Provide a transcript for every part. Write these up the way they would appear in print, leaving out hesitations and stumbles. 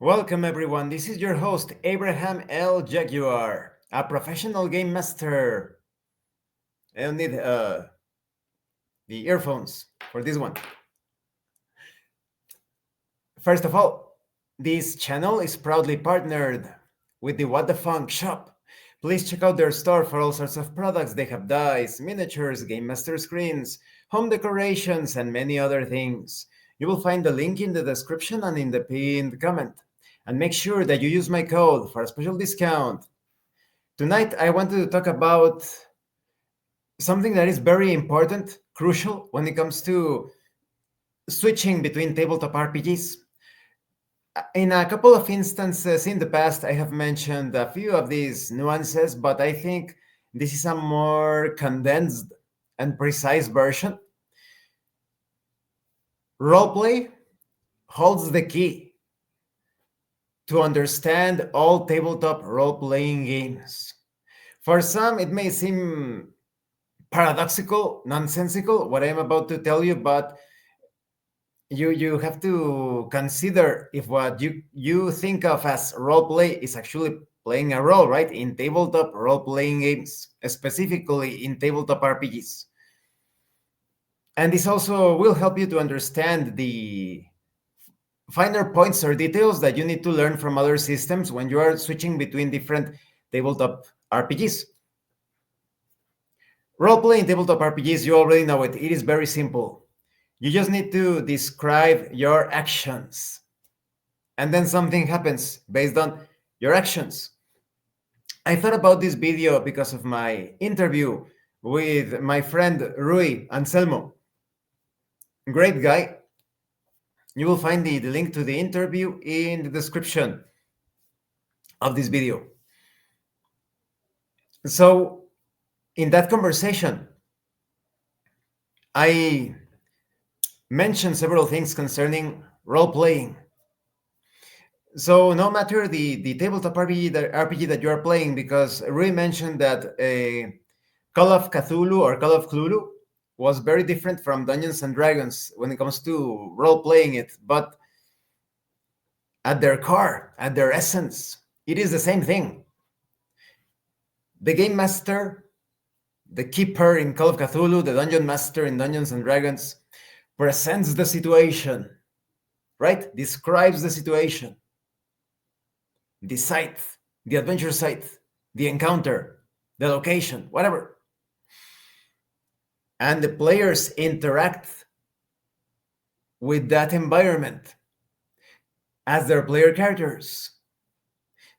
Welcome everyone, this is your host Abraham L. Jaguar, a professional game master. I don't need the earphones for this one. First of all, this channel is proudly partnered with the What the Funk shop. Please check out their store for all sorts of products. They have dice, miniatures, game master screens, home decorations, and many other things. You will find the link in the description and in the pinned comment. And make sure that you use my code for a special discount. Tonight, I wanted to talk about something that is very important, crucial when it comes to switching between tabletop RPGs. In a couple of instances in the past, I have mentioned a few of these nuances, but I think this is a more condensed and precise version. Roleplay holds the key to understand all tabletop role-playing games. For some, it may seem paradoxical, nonsensical, what I'm about to tell you, but you have to consider if what you think of as role play is actually playing a role, right? In tabletop role-playing games, specifically in tabletop RPGs. And this also will help you to understand the finer points or details that you need to learn from other systems when you are switching between different tabletop RPGs. Role-playing tabletop RPGs, you already know it. It is very simple. You just need to describe your actions. And then something happens based on your actions. I thought about this video because of my interview with my friend Rui Anselmo. Great guy. You will find the link to the interview in the description of this video. So, in that conversation, I mentioned several things concerning role-playing. So no matter the tabletop RPG that you are playing, because Rui mentioned that Call of Cthulhu or Call of Cthulhu was very different from Dungeons and Dragons when it comes to role-playing it, but at their core, at their essence, it is the same thing. The game master, the keeper in Call of Cthulhu, the dungeon master in Dungeons and Dragons, presents the situation, right? Describes the situation, the site, the adventure site, the encounter, the location, whatever. And the players interact with that environment as their player characters.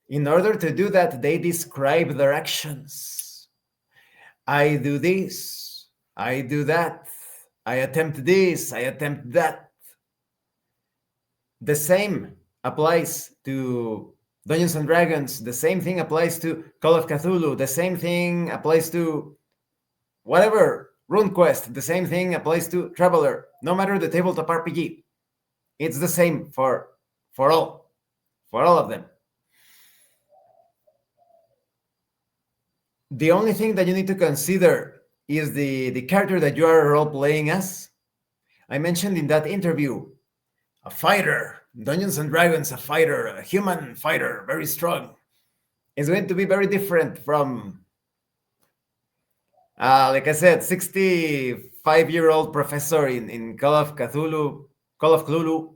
In order to do that, they describe their actions. I do this, I do that, I attempt this, I attempt that. The same applies to Dungeons and Dragons. The same thing applies to Call of Cthulhu. The same thing applies to whatever, RuneQuest. The same thing applies to Traveler. No matter the tabletop RPG, it's the same for all of them. The only thing that you need to consider is the character that you are role-playing as. I mentioned in that interview, a fighter, Dungeons and Dragons, a fighter, a human fighter, very strong, is going to be very different from, like I said, 65-year-old professor in Call of Cthulhu,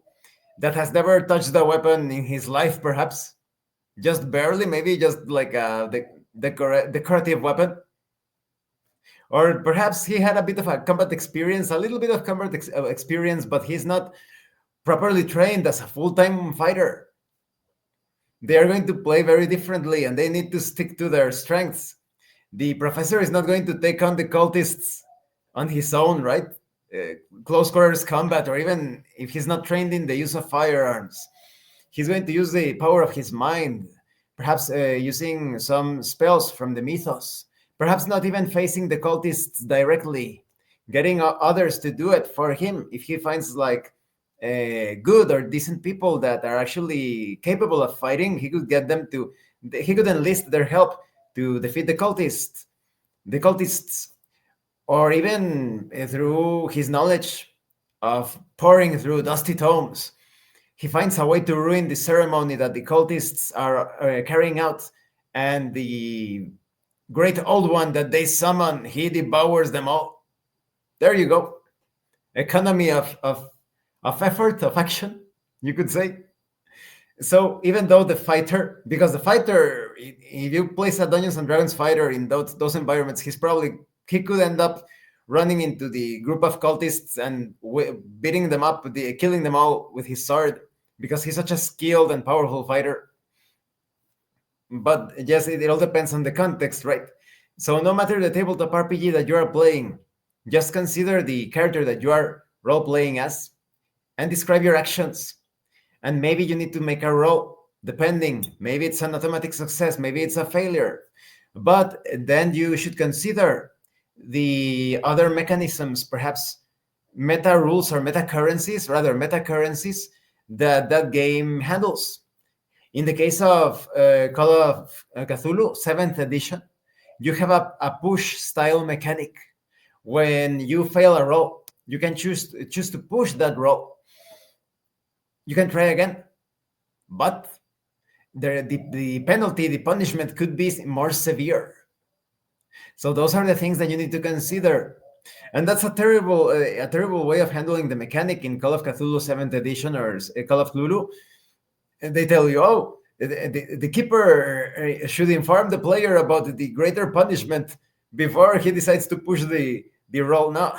that has never touched a weapon in his life, perhaps, just barely, maybe just like a decorative weapon. Or perhaps he had a bit of a combat experience, a little bit of combat experience, but he's not properly trained as a full-time fighter. They are going to play very differently, and they need to stick to their strengths. The professor is not going to take on the cultists on his own, right? Close quarters combat, or even if he's not trained in the use of firearms, he's going to use the power of his mind, perhaps using some spells from the mythos, perhaps not even facing the cultists directly, getting others to do it for him if he finds like good or decent people that are actually capable of fighting. He could get them to, he could enlist their help to defeat the cultists, or even through his knowledge of pouring through dusty tomes, he finds a way to ruin the ceremony that the cultists are carrying out, and the great old one that they summon, he devours them all. There you go. Economy of effort, of action, you could say. So even though the fighter, because the fighter, if you place a Dungeons and Dragons fighter in those environments, he could end up running into the group of cultists and beating them up, killing them all with his sword, because he's such a skilled and powerful fighter. But yes, it all depends on the context, right? So no matter the tabletop RPG that you are playing, just consider the character that you are role playing as and describe your actions. And maybe you need to make a roll, depending. Maybe it's an automatic success, maybe it's a failure. But then you should consider the other mechanisms, perhaps meta rules or meta currencies, that game handles. In the case of Call of Cthulhu 7th edition, you have a push style mechanic. When you fail a roll, you can choose to push that roll. You can try again, but the penalty, the punishment could be more severe. So those are the things that you need to consider. And that's a terrible way of handling the mechanic in Call of Cthulhu 7th edition or Call of Cthulhu. And they tell you, oh, the keeper should inform the player about the greater punishment before he decides to push the roll. No,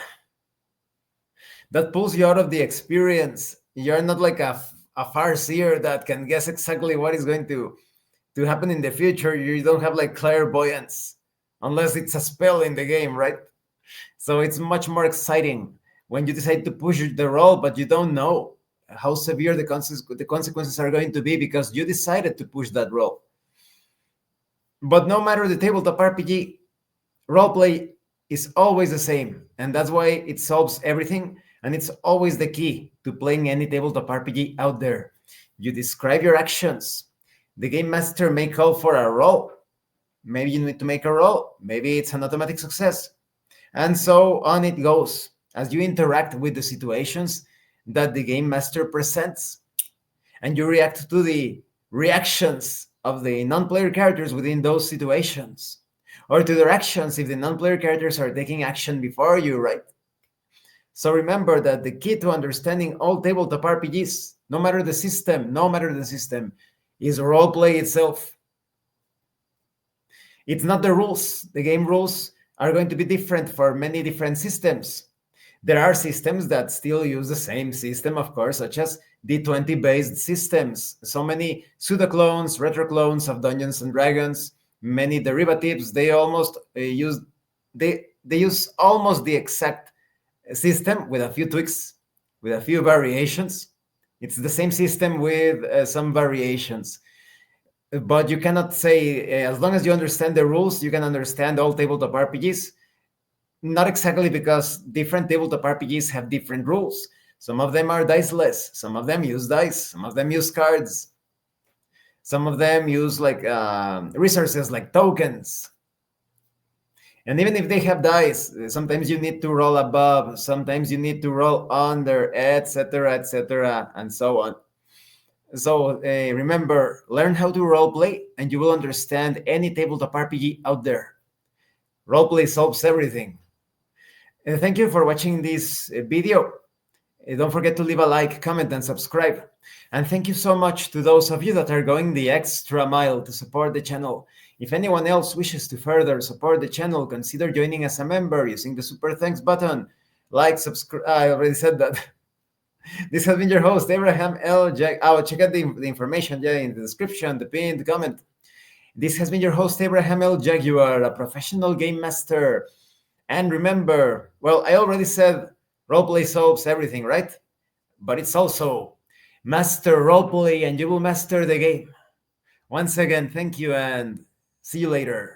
that pulls you out of the experience. You're not like a farseer that can guess exactly what is going to happen in the future. You don't have like clairvoyance, unless it's a spell in the game, right? So it's much more exciting when you decide to push the roll, but you don't know how severe the consequences are going to be because you decided to push that roll. But no matter the tabletop RPG, roleplay is always the same, and that's why it solves everything, and it's always the key to playing any tabletop RPG out there. You describe your actions. The game master may call for a roll. Maybe you need to make a roll. Maybe it's an automatic success. And so on it goes as you interact with the situations that the game master presents, and you react to the reactions of the non-player characters within those situations, or to their actions if the non-player characters are taking action before you, right? So remember that the key to understanding all tabletop RPGs, no matter the system, is roleplay itself. It's not the rules. The game rules are going to be different for many different systems. There are systems that still use the same system, of course, such as D20-based systems. So many pseudo-clones, retro-clones of Dungeons and Dragons, many derivatives. They use almost the exact system with a few tweaks, with a few variations. It's the same system with some variations. But you cannot say, as long as you understand the rules, you can understand all tabletop RPGs. Not exactly, because different tabletop RPGs have different rules. Some of them are diceless. Some of them use dice. Some of them use cards. Some of them use like resources like tokens. And even if they have dice, sometimes you need to roll above. Sometimes you need to roll under, etc., and so on. So remember, learn how to roleplay, and you will understand any tabletop RPG out there. Roleplay solves everything. Thank you for watching this video. Don't forget to leave a like, comment, and subscribe. And thank you so much to those of you that are going the extra mile to support the channel. If anyone else wishes to further support the channel, consider joining as a member using the super thanks button. Like, subscribe. I already said that. This has been your host, Abraham L. Jack. Check out the information in the description, the pinned comment. This has been your host, Abraham L. Jaguar, a professional game master. And remember, well, I already said roleplay solves everything, right? But it's also master roleplay and you will master the game. Once again, thank you and see you later.